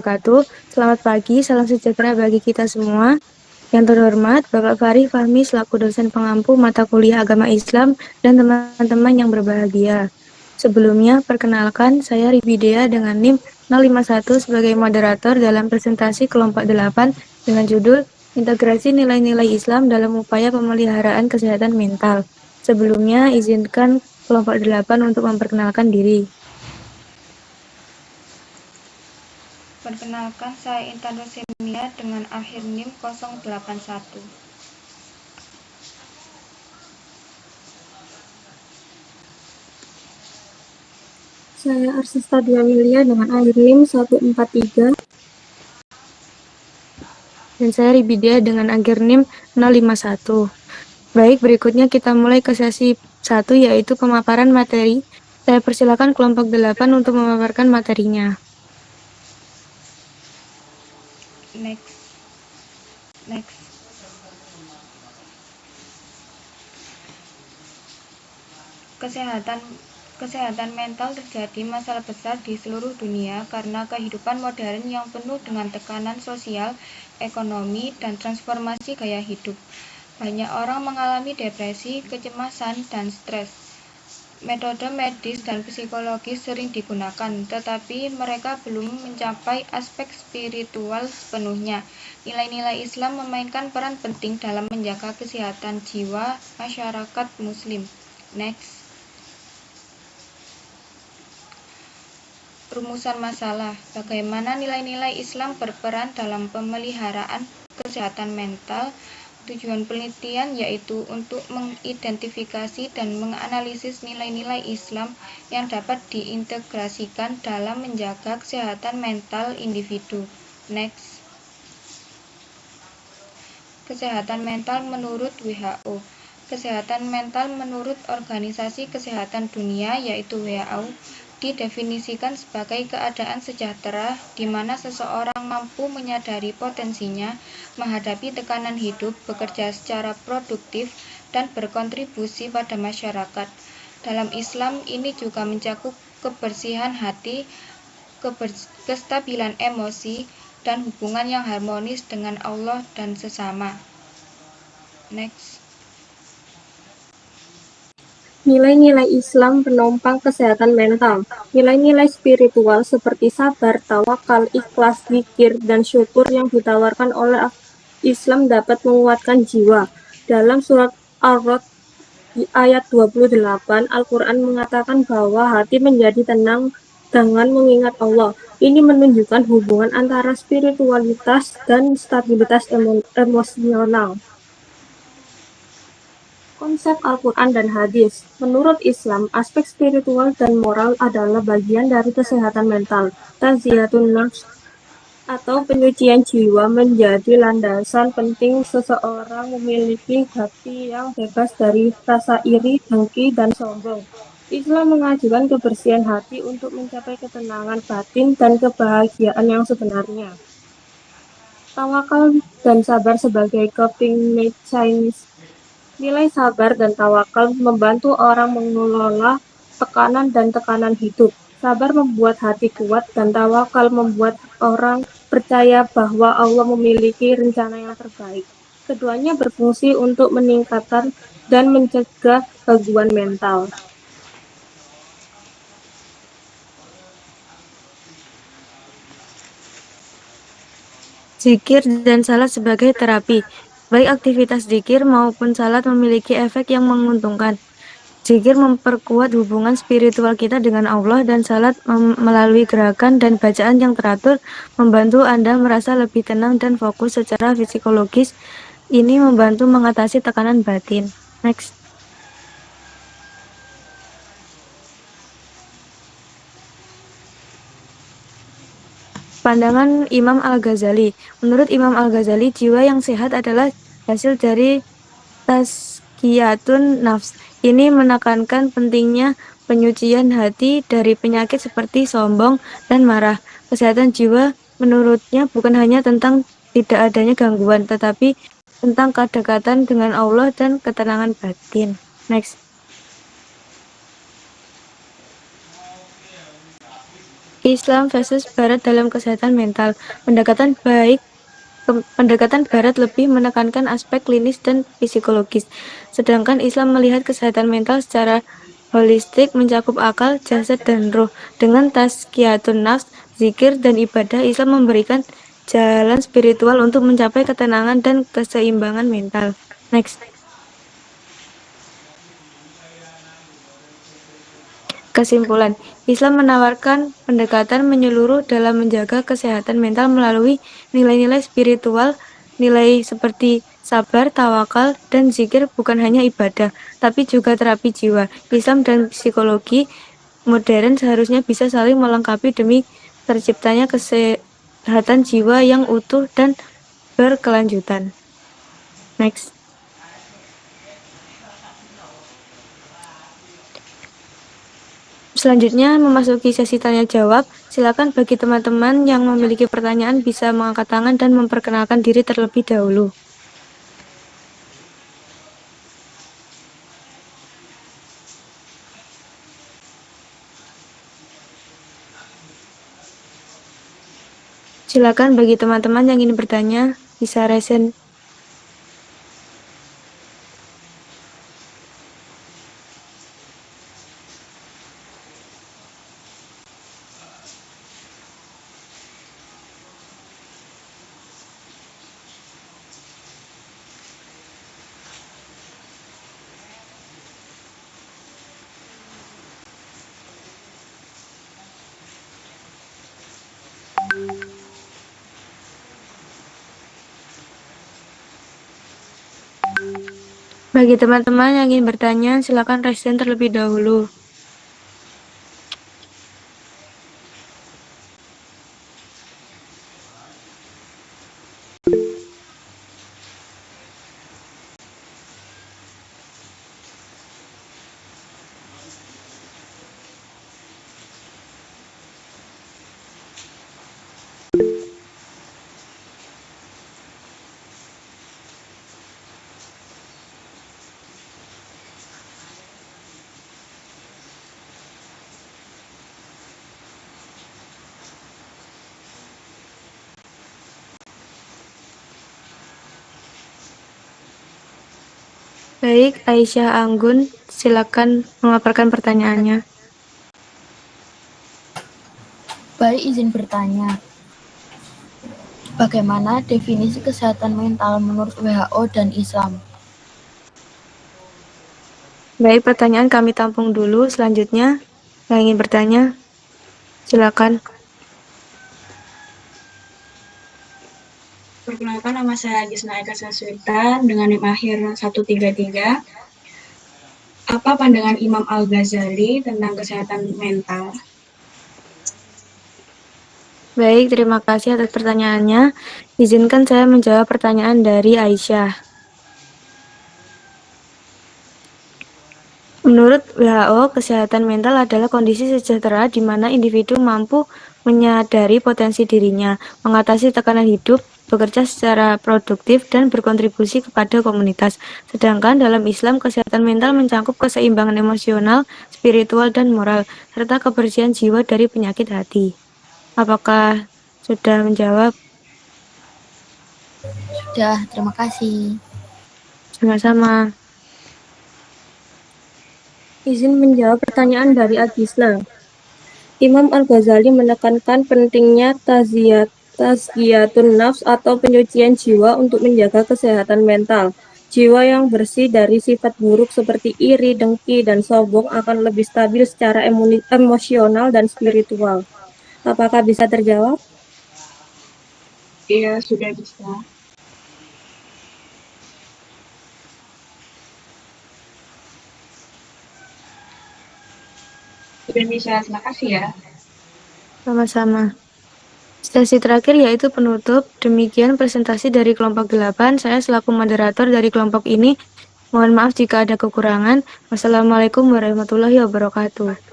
wabarakatuh. Selamat pagi, salam sejahtera bagi kita semua. Yang terhormat, Bapak Fari Fahmi selaku dosen pengampu mata kuliah agama Islam dan teman-teman yang berbahagia. Sebelumnya, perkenalkan saya Ribidea dengan NIM 051 sebagai moderator dalam presentasi kelompok 8 dengan judul Integrasi Nilai-Nilai Islam dalam Upaya Pemeliharaan Kesehatan Mental. Sebelumnya, izinkan kelompok 8 untuk memperkenalkan diri. Perkenalkan, saya Intan Rosemia dengan akhir NIM 081. Saya Arsista Diamilia dengan akhir NIM 143. Dan saya Ribidea dengan akhir NIM 051. Baik, berikutnya kita mulai ke sesi 1 yaitu pemaparan materi. Saya persilakan kelompok 8 untuk memaparkan materinya. Next. Kesehatan mental terjadi masalah besar di seluruh dunia karena kehidupan modern yang penuh dengan tekanan sosial, ekonomi, dan transformasi gaya hidup. Banyak orang mengalami depresi, kecemasan, dan stres. Metode medis dan psikologis sering digunakan, tetapi mereka belum mencapai aspek spiritual sepenuhnya. Nilai-nilai Islam memainkan peran penting dalam menjaga kesehatan jiwa masyarakat Muslim. Next. Rumusan masalah. Bagaimana nilai-nilai Islam berperan dalam pemeliharaan kesehatan mental? Tujuan penelitian yaitu untuk mengidentifikasi dan menganalisis nilai-nilai Islam yang dapat diintegrasikan dalam menjaga kesehatan mental individu. Next. Kesehatan mental menurut WHO. Kesehatan mental menurut Organisasi Kesehatan Dunia yaitu WHO didefinisikan sebagai keadaan sejahtera di mana seseorang mampu menyadari potensinya, menghadapi tekanan hidup, bekerja secara produktif, dan berkontribusi pada masyarakat. Dalam Islam, ini juga mencakup kebersihan hati, kestabilan emosi, dan hubungan yang harmonis dengan Allah dan sesama. Next. Nilai-nilai Islam penopang kesehatan mental. Nilai-nilai spiritual seperti sabar, tawakal, ikhlas, zikir, dan syukur yang ditawarkan oleh Islam dapat menguatkan jiwa. Dalam surat Ar-Rod di ayat 28, Al-Quran mengatakan bahwa hati menjadi tenang dengan mengingat Allah. Ini menunjukkan hubungan antara spiritualitas dan stabilitas emosional. Konsep Al-Quran dan Hadis. Menurut Islam, aspek spiritual dan moral adalah bagian dari kesehatan mental. Tazkiyatun nafs atau penyucian jiwa menjadi landasan penting seseorang memiliki hati yang bebas dari rasa iri, dengki, dan sombong. Islam mengajukan kebersihan hati untuk mencapai ketenangan batin dan kebahagiaan yang sebenarnya. Tawakal dan sabar sebagai coping mechanism. Nilai sabar dan tawakal membantu orang mengelola tekanan dan tekanan hidup. Sabar membuat hati kuat dan tawakal membuat orang percaya bahwa Allah memiliki rencana yang terbaik. Keduanya berfungsi untuk meningkatkan dan mencegah gangguan mental. Zikir dan salat sebagai terapi. Baik aktivitas zikir maupun salat memiliki efek yang menguntungkan. Zikir memperkuat hubungan spiritual kita dengan Allah dan salat melalui gerakan dan bacaan yang teratur membantu Anda merasa lebih tenang dan fokus secara psikologis. Ini membantu mengatasi tekanan batin. Next. Pandangan Imam Al-Ghazali. Menurut Imam Al-Ghazali, jiwa yang sehat adalah hasil dari tazkiyatun nafs. Ini menekankan pentingnya penyucian hati dari penyakit seperti sombong dan marah. Kesehatan jiwa menurutnya bukan hanya tentang tidak adanya gangguan, tetapi tentang kedekatan dengan Allah dan ketenangan batin. Next. Islam versus Barat dalam kesehatan mental. Pendekatan Barat lebih menekankan aspek klinis dan psikologis, sedangkan Islam melihat kesehatan mental secara holistik, mencakup akal, jasad, dan roh. Dengan tazkiyatun nafs, zikir, dan ibadah, Islam memberikan jalan spiritual untuk mencapai ketenangan dan keseimbangan mental. Next. Kesimpulan, Islam menawarkan pendekatan menyeluruh dalam menjaga kesehatan mental melalui nilai-nilai spiritual, nilai seperti sabar, tawakal, dan zikir bukan hanya ibadah, tapi juga terapi jiwa. Islam dan psikologi modern seharusnya bisa saling melengkapi demi terciptanya kesehatan jiwa yang utuh dan berkelanjutan. Next. Selanjutnya memasuki sesi tanya jawab. Silakan bagi teman-teman yang memiliki pertanyaan bisa mengangkat tangan dan memperkenalkan diri terlebih dahulu. Silakan bagi teman-teman yang ingin bertanya bisa raise. Bagi teman-teman yang ingin bertanya, silakan raise hand terlebih dahulu. Baik, Aisyah Anggun, silakan memaparkan pertanyaannya. Baik, izin bertanya. Bagaimana definisi kesehatan mental menurut WHO dan Islam? Baik, pertanyaan kami tampung dulu. Selanjutnya, yang ingin bertanya, silakan. Perkenalkan, nama saya Gisna Eka Saswita dengan NIM akhir 133. Apa pandangan Imam Al-Ghazali tentang kesehatan mental? Baik, terima kasih atas pertanyaannya. Izinkan saya menjawab pertanyaan dari Aisyah. Menurut WHO, kesehatan mental adalah kondisi sejahtera di mana individu mampu menyadari potensi dirinya, mengatasi tekanan hidup, bekerja secara produktif, dan berkontribusi kepada komunitas. Sedangkan dalam Islam, kesehatan mental mencakup keseimbangan emosional, spiritual, dan moral, serta kebersihan jiwa dari penyakit hati. Apakah sudah menjawab? Sudah, terima kasih. Sama-sama. Izin menjawab pertanyaan dari Agisna. Imam Al-Ghazali menekankan pentingnya tazkiyatun nafs atau penyucian jiwa untuk menjaga kesehatan mental. Jiwa yang bersih dari sifat buruk seperti iri, dengki, dan sombong akan lebih stabil secara emosional dan spiritual. Apakah bisa terjawab? Iya, sudah bisa. Sudah bisa, terima kasih ya. Sama-sama. Sesi terakhir yaitu penutup. Demikian presentasi dari kelompok 8. Saya selaku moderator dari kelompok ini. Mohon maaf jika ada kekurangan. Wassalamualaikum warahmatullahi wabarakatuh.